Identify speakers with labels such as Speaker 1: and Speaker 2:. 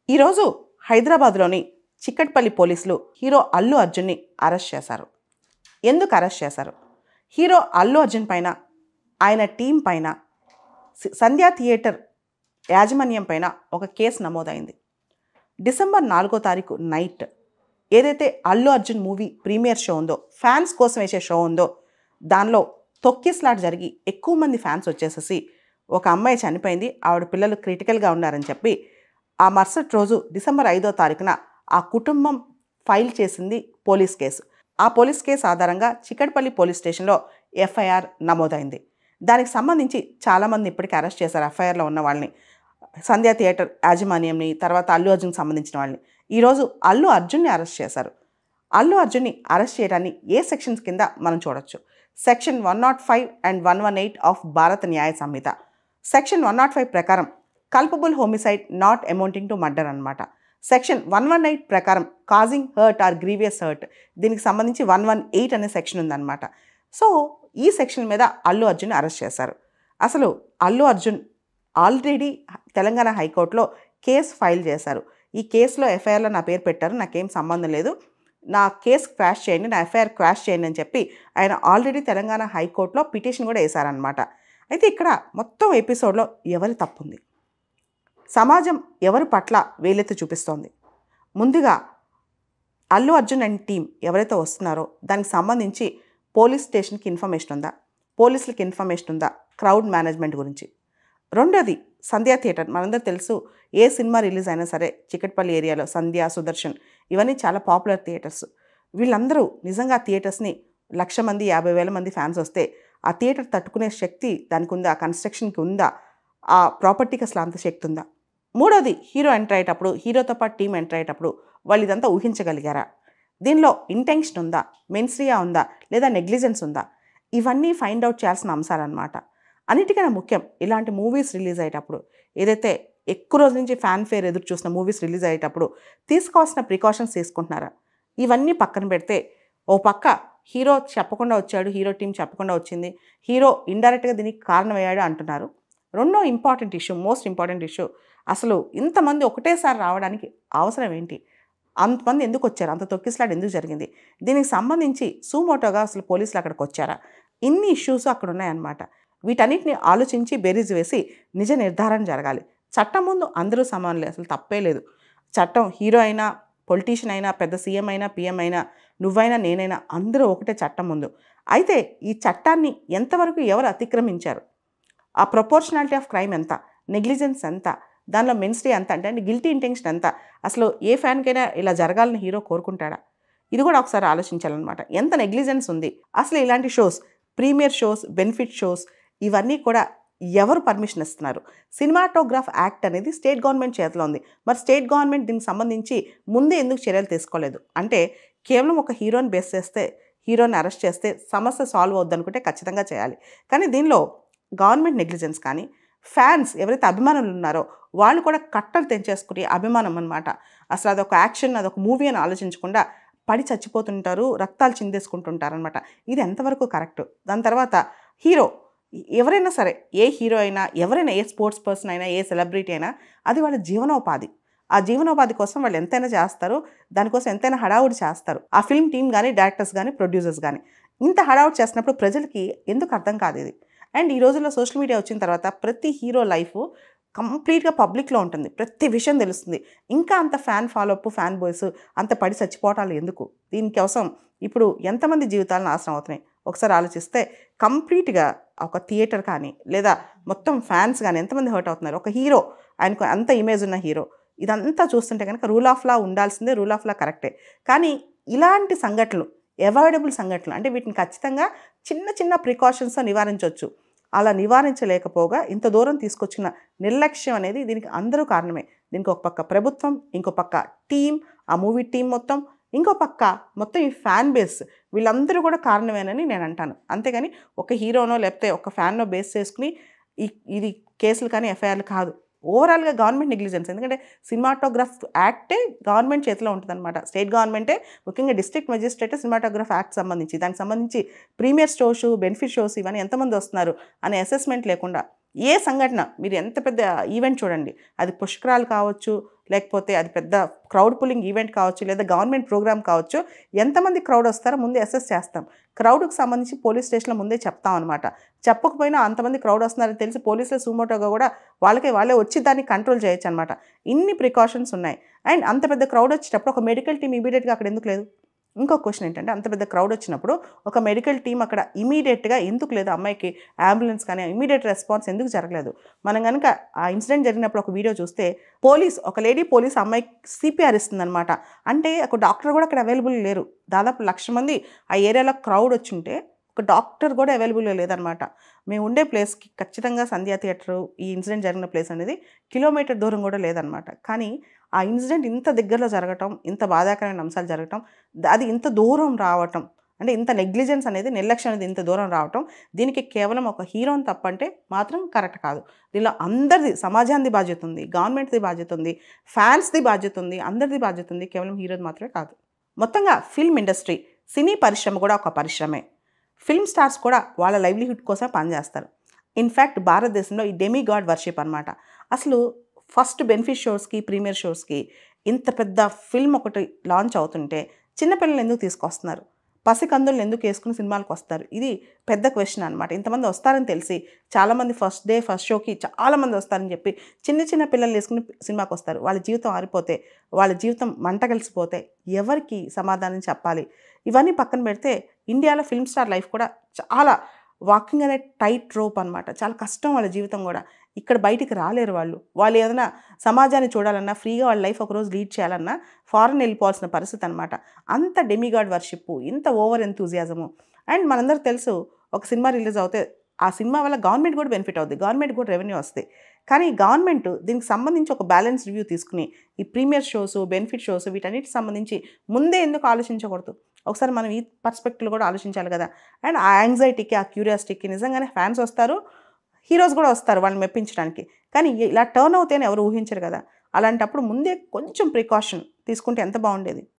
Speaker 1: ఈరోజు హైదరాబాద్లోని చిక్కట్పల్లి పోలీసులు హీరో అల్లు అర్జున్ని అరెస్ట్ చేశారు. ఎందుకు అరెస్ట్ చేశారు? హీరో అల్లు అర్జున్ పైన, ఆయన టీం పైన, సంధ్యా థియేటర్ యాజమాన్యం పైన ఒక కేసు నమోదైంది. డిసెంబర్ 4వ తారీఖు నైట్ ఏదైతే Allu Arjun movie premiere show ఉందో, ఫ్యాన్స్ కోసం వేసే షో ఉందో, దానిలో తొక్కిస్లాట్ జరిగి ఎక్కువ మంది ఫ్యాన్స్ వచ్చేసేసి ఒక అమ్మాయి చనిపోయింది, ఆవిడ పిల్లలు క్రిటికల్గా ఉన్నారని చెప్పి ఆ మరుసటి రోజు డిసెంబర్ 5వ తారీఖున ఆ కుటుంబం ఫైల్ చేసింది పోలీస్ కేసు. ఆ పోలీస్ కేసు ఆధారంగా చిక్కట్పల్లి పోలీస్ స్టేషన్లో ఎఫ్ఐఆర్ నమోదైంది. దానికి సంబంధించి చాలామంది ఇప్పటికీ అరెస్ట్ చేశారు. ఎఫ్ఐఆర్లో ఉన్న వాళ్ళని, సంధ్యా థియేటర్ యాజమాన్యంని, తర్వాత అల్లు అర్జున్కి సంబంధించిన వాళ్ళని. ఈరోజు అల్లు అర్జున్ని అరెస్ట్ చేశారు. అల్లు అర్జున్ని అరెస్ట్ చేయడాన్ని ఏ సెక్షన్స్ కింద మనం చూడొచ్చు? సెక్షన్ 105 అండ్ 118 ఆఫ్ భారత న్యాయ సంహిత. సెక్షన్ 105 ప్రకారం culpable homicide not amounting to murder అనమాట. సెక్షన్ 118 ప్రకారం causing hurt or grievous hurt, దీనికి సంబంధించి 118 అనే సెక్షన్ ఉందన్నమాట. సో ఈ సెక్షన్ మీద అల్లు అర్జున్ అరెస్ట్ చేశారు. అసలు అల్లు అర్జున్ ఆల్రెడీ తెలంగాణ హైకోర్టులో కేసు ఫైల్ చేశారు. ఈ కేసులో ఎఫ్ఐఆర్లో నా పేరు పెట్టారు, నాకేం సంబంధం లేదు, నా కేసు క్వాష్ చేయండి, నా ఎఫ్ఐఆర్ క్వాష్ చేయండి అని చెప్పి ఆయన ఆల్రెడీ తెలంగాణ హైకోర్టులో పిటిషన్ కూడా వేశారనమాట. అయితే ఇక్కడ మొత్తం ఎపిసోడ్లో ఎవరి తప్పుంది, సమాజం ఎవరి పట్ల వేలెత్తి చూపిస్తోంది? ముందుగా అల్లు అర్జున్ అండ్ టీం ఎవరైతే వస్తున్నారో దానికి సంబంధించి పోలీస్ స్టేషన్కి ఇన్ఫర్మేషన్ ఉందా, పోలీసులకి ఇన్ఫర్మేషన్ ఉందా క్రౌడ్ మేనేజ్మెంట్ గురించి? రెండోది సంధ్యా థియేటర్. మనందరూ తెలుసు, ఏ సినిమా రిలీజ్ అయినా సరే చిక్కట్పల్లి ఏరియాలో సంధ్యా, సుదర్శన్ ఇవన్నీ చాలా పాపులర్ థియేటర్స్. వీళ్ళందరూ నిజంగా థియేటర్స్ని 1,00,000 మంది, 50,000 మంది ఫ్యాన్స్ వస్తే ఆ థియేటర్ తట్టుకునే శక్తి దానికి ఉందా, ఆ కన్స్ట్రక్షన్కి ఉందా, ఆ ప్రాపర్టీకి అసలు అంత శక్తి ఉందా? మూడోది హీరో ఎంటర్ అయ్యేటప్పుడు, హీరోతో పాటు టీం ఎంటర్ అయ్యేటప్పుడు వాళ్ళు ఇదంతా ఊహించగలిగారా? దీనిలో ఇంటెన్షన్ ఉందా, మెన్స్రియా ఉందా, లేదా నెగ్లిజెన్స్ ఉందా? ఇవన్నీ ఫైండ్ అవుట్ చేయాల్సిన అంశాలన్నమాట. అన్నిటికన్నా ముఖ్యం, ఇలాంటి మూవీస్ రిలీజ్ అయ్యేటప్పుడు, ఏదైతే ఎక్కువ రోజుల నుంచి ఫ్యాన్ ఫేర్ ఎదురు చూసిన మూవీస్ రిలీజ్ అయ్యేటప్పుడు తీసుకోవాల్సిన ప్రికాషన్స్ తీసుకుంటున్నారా? ఇవన్నీ పక్కన పెడితే, ఓ పక్క హీరో చెప్పకుండా వచ్చాడు, హీరో టీం చెప్పకుండా వచ్చింది, హీరో ఇండైరెక్ట్గా దీనికి కారణమయ్యాడు అంటున్నారు. రెండో important issue, most important issue, అసలు ఇంతమంది ఒకటేసారి రావడానికి అవసరం ఏంటి? అంతమంది ఎందుకు వచ్చారు? అంత తొక్కిసలాట ఎందుకు జరిగింది? దీనికి సంబంధించి సూమోటోగా అసలు పోలీసులు అక్కడికి వచ్చారా? ఇన్ని ఇష్యూస్ అక్కడ ఉన్నాయన్నమాట. వీటన్నిటిని ఆలోచించి బేరీజ్ వేసి నిజ నిర్ధారణ జరగాలి. చట్టం ముందు అందరూ సమానులే, అసలు తప్పే లేదు. చట్టం హీరో అయినా, పొలిటీషియన్ అయినా, పెద్ద సీఎం అయినా, పీఎం అయినా, నువ్వైనా, నేనైనా అందరూ ఒకటే చట్టం ముందు. అయితే ఈ చట్టాన్ని ఎంతవరకు ఎవరు అతిక్రమించారు, ఆ ప్రొపోర్షనాలిటీ ఆఫ్ క్రైమ్ ఎంత, నెగ్లిజెన్స్ ఎంత, దానిలో మెన్స్రీ ఎంత, అంటే గిల్టీ ఇంటెన్షన్ ఎంత, అసలు ఏ ఫ్యాన్కైనా ఇలా జరగాలని హీరో కోరుకుంటాడా? ఇది కూడా ఒకసారి ఆలోచించాలన్నమాట. ఎంత నెగ్లిజెన్స్ ఉంది అసలు? ఇలాంటి shows, premier shows, benefit shows, ఇవన్నీ కూడా ఎవరు పర్మిషన్ ఇస్తున్నారు? సినిమాటోగ్రాఫ్ యాక్ట్ అనేది స్టేట్ గవర్నమెంట్ చేతిలో ఉంది. మరి స్టేట్ గవర్నమెంట్ దీనికి సంబంధించి ముందే ఎందుకు చర్యలు తీసుకోలేదు? అంటే కేవలం ఒక హీరోని బేస్ చేస్తే, హీరోని అరెస్ట్ చేస్తే సమస్య సాల్వ్ అవుద్ది అనుకుంటే ఖచ్చితంగా చేయాలి. కానీ దీనిలో గవర్నమెంట్ నెగ్లిజెన్స్ కానీ, ఫ్యాన్స్ ఎవరైతే అభిమానులు ఉన్నారో వాళ్ళు కూడా కట్టలు తెంచేసుకుని అభిమానం అనమాట, అసలు అదొక యాక్షన్, అదొక మూవీ అని ఆలోచించకుండా పడి చచ్చిపోతుంటారు, రక్తాలు చిందేసుకుంటుంటారనమాట. ఇది ఎంతవరకు కరెక్ట్? దాని తర్వాత హీరో ఎవరైనా సరే, ఏ హీరో అయినా, ఎవరైనా, ఏ స్పోర్ట్స్ పర్సన్ అయినా, ఏ సెలబ్రిటీ అయినా, అది వాళ్ళ జీవనోపాధి. ఆ జీవనోపాధి కోసం వాళ్ళు ఎంతైనా చేస్తారు, దానికోసం ఎంతైనా హడావుడి చేస్తారు. ఆ ఫిల్మ్ టీం కానీ, డైరెక్టర్స్ కానీ, ప్రొడ్యూసర్స్ కానీ ఇంత హడావుడి చేసినప్పుడు ప్రజలకి ఎందుకు అర్థం కాదు ఇది? అండ్ ఈ రోజుల్లో సోషల్ మీడియా వచ్చిన తర్వాత ప్రతి హీరో లైఫ్ కంప్లీట్గా పబ్లిక్లో ఉంటుంది, ప్రతి విషయం తెలుస్తుంది. ఇంకా అంత ఫ్యాన్ ఫాలోఅప్, ఫ్యాన్ బాయ్స్ అంత పడి చచ్చిపోవటాలు ఎందుకు? దీనికోసం ఇప్పుడు ఎంతమంది జీవితాలు నాశనం అవుతున్నాయి ఒకసారి ఆలోచిస్తే, కంప్లీట్గా ఒక థియేటర్ కానీ, లేదా మొత్తం ఫ్యాన్స్ కానీ ఎంతమంది హర్ట్ అవుతున్నారు? ఒక హీరో, ఆయనకు అంత ఇమేజ్ ఉన్న హీరో, ఇదంతా చూస్తుంటే కనుక రూల్ ఆఫ్ లా ఉండాల్సిందే, రూల్ ఆఫ్ లా కరెక్టే. కానీ ఇలాంటి సంఘటనలు, అవాయిడబుల్ సంఘటనలు, అంటే వీటిని ఖచ్చితంగా చిన్న చిన్న ప్రికాషన్స్తో నివారించవచ్చు. అలా నివారించలేకపోగా ఇంత దూరం తీసుకొచ్చిన నిర్లక్ష్యం అనేది దీనికి అందరూ కారణమే. దీనికి ఒక పక్క ప్రభుత్వం, ఇంకో పక్క టీం, ఆ మూవీ టీం మొత్తం, ఇంకో పక్క మొత్తం ఈ ఫ్యాన్ బేస్, వీళ్ళందరూ కూడా కారణమేనని నేను అంటాను. అంతేగాని ఒక హీరోనో లేకపోతే ఒక ఫ్యాన్నో బేస్ చేసుకుని ఇది కేసులు కానీ, ఎఫ్ఐఆర్లు కాదు. ఓవరాల్గా గవర్నమెంట్ నెగ్లిజెన్స్. ఎందుకంటే సినిమాటోగ్రాఫ్ యాక్టే గవర్నమెంట్ చేతిలో ఉంటుందన్నమాట. స్టేట్ గవర్నమెంటే, ముఖ్యంగా డిస్ట్రిక్ట్ మెజిస్ట్రేటే సినిమాటోగ్రాఫ్ యాక్ట్ సంబంధించి, దానికి సంబంధించి ప్రీమియర్ షోస్, బెనిఫిట్ షోస్ ఇవన్నీ ఎంతమంది వస్తున్నారు అనే అసెస్మెంట్ లేకుండా ఏ సంఘటన, మీరు ఎంత పెద్ద ఈవెంట్ చూడండి, అది పుష్కరాలు కావచ్చు, లేకపోతే అది పెద్ద క్రౌడ్ పుల్లింగ్ ఈవెంట్ కావచ్చు, లేదా గవర్నమెంట్ ప్రోగ్రామ్ కావచ్చు, ఎంతమంది క్రౌడ్ వస్తారో ముందే అసెస్ చేస్తాం. క్రౌడ్కి సంబంధించి పోలీస్ స్టేషన్లో ముందే చెప్తాం అనమాట. చెప్పకపోయినా అంతమంది క్రౌడ్ వస్తున్నారని తెలిసి పోలీసులు సుమోటోగా కూడా వాళ్ళే వచ్చి దాన్ని కంట్రోల్ చేయొచ్చు అనమాట. ఇన్ని ప్రికాషన్స్ ఉన్నాయి. అండ్ అంత పెద్ద క్రౌడ్ వచ్చేటప్పుడు ఒక మెడికల్ టీమ్ ఇమీడియట్గా అక్కడ ఎందుకు లేదు? ఇంకో క్వశ్చన్ ఏంటంటే, అంత పెద్ద క్రౌడ్ వచ్చినప్పుడు ఒక మెడికల్ టీమ్ అక్కడ ఇమీడియట్గా ఎందుకు లేదు? అమ్మాయికి అంబులెన్స్ కానీ ఇమీడియట్ రెస్పాన్స్ ఎందుకు జరగలేదు? మనం కనుక ఆ ఇన్సిడెంట్ జరిగినప్పుడు ఒక వీడియో చూస్తే ఒక లేడీ పోలీస్ అమ్మాయికి సిపిఆర్ ఇస్తుందన్నమాట. అంటే ఒక డాక్టర్ కూడా అక్కడ అవైలబుల్ లేరు. దాదాపు 1,00,000 మంది ఆ ఏరియాలో క్రౌడ్ వచ్చుంటే ఒక డాక్టర్ కూడా అవైలబుల్గా లేదనమాట. మేము ఉండే ప్లేస్కి ఖచ్చితంగా సంధ్యా థియేటరు, ఈ ఇన్సిడెంట్ జరిగిన ప్లేస్ అనేది కిలోమీటర్ దూరం కూడా లేదనమాట. కానీ ఆ ఇన్సిడెంట్ ఇంత దగ్గరలో జరగటం, ఇంత బాధాకరమైన అంశాలు జరగటం, అది ఇంత దూరం రావటం, అంటే ఇంత నెగ్లిజెన్స్ అనేది, నిర్లక్ష్యం అనేది ఇంత దూరం రావటం, దీనికి కేవలం ఒక హీరోని తప్పంటే మాత్రం కరెక్ట్ కాదు. దీనిలో అందరిది, సమాజానికి బాధ్యత ఉంది, గవర్నమెంట్ది బాధ్యత ఉంది, ఫ్యాన్స్ది బాధ్యత ఉంది, అందరిది బాధ్యత ఉంది, కేవలం హీరోది మాత్రమే కాదు. మొత్తంగా ఫిల్మ్ ఇండస్ట్రీ, సినీ పరిశ్రమ కూడా ఒక పరిశ్రమే. ఫిల్మ్ స్టార్స్ కూడా వాళ్ళ లైవ్లీహుడ్ కోసం పనిచేస్తారు. ఇన్ఫ్యాక్ట్ భారతదేశంలో ఈ డెమీ గాడ్ వర్షిప్ అనమాట. అసలు ఫస్ట్ బెనిఫిట్ షోస్కి, ప్రీమియర్ షోస్కి ఇంత పెద్ద ఫిల్మ్ ఒకటి లాంచ్ అవుతుంటే చిన్నపిల్లలు ఎందుకు తీసుకొస్తున్నారు? పసికందులను ఎందుకు వేసుకుని సినిమాలకు వస్తారు? ఇది పెద్ద క్వశ్చన్ అనమాట. ఇంతమంది వస్తారని తెలిసి చాలామంది ఫస్ట్ షోకి చాలామంది వస్తారని చెప్పి చిన్న పిల్లలు వేసుకుని సినిమాకి వస్తారు. వాళ్ళ జీవితం ఆరిపోతే, వాళ్ళ జీవితం మంట కలిసిపోతే ఎవరికి సమాధానం చెప్పాలి? ఇవన్నీ పక్కన పెడితే ఇండియాలో ఫిల్మ్ స్టార్ లైఫ్ కూడా చాలా వాకింగ్ అనే టైట్ రోప్ అనమాట. చాలా కష్టం వాళ్ళ జీవితం కూడా. ఇక్కడ బయటికి రాలేరు వాళ్ళు ఏదైనా సమాజాన్ని చూడాలన్నా, ఫ్రీగా వాళ్ళ లైఫ్ ఒకరోజు లీడ్ చేయాలన్నా ఫారెన్ వెళ్ళిపోవాల్సిన పరిస్థితి అనమాట. అంత డెమిగాడ్ వర్షిప్, ఇంత ఓవర్ ఎంతూజియాజము. అండ్ మనందరూ తెలుసు, ఒక సినిమా రిలీజ్ అవుతే ఆ సినిమా వల్ల గవర్నమెంట్ కూడా బెనిఫిట్ అవుతుంది, గవర్నమెంట్ కూడా రెవెన్యూ వస్తుంది. కానీ గవర్నమెంట్ దీనికి సంబంధించి ఒక బ్యాలెన్స్ రివ్యూ తీసుకుని ఈ ప్రీమియర్ షోస్, బెనిఫిట్ షోస్ వీటన్నిటికి సంబంధించి ముందే ఎందుకు ఆలోచించకూడదు? ఒకసారి మనం ఈ పర్స్పెక్టివ్లో కూడా ఆలోచించాలి కదా. అండ్ ఆ యాంగ్జైటీకి, ఆ క్యూరియాసిటీకి నిజంగానే ఫ్యాన్స్ వస్తారు, హీరోస్ కూడా వస్తారు వాళ్ళని మెప్పించడానికి. కానీ ఇలా టర్న్ అవుతాయని ఎవరు ఊహించరు కదా. అలాంటప్పుడు ముందే కొంచెం ప్రికాషన్ తీసుకుంటే ఎంత బాగుండేది.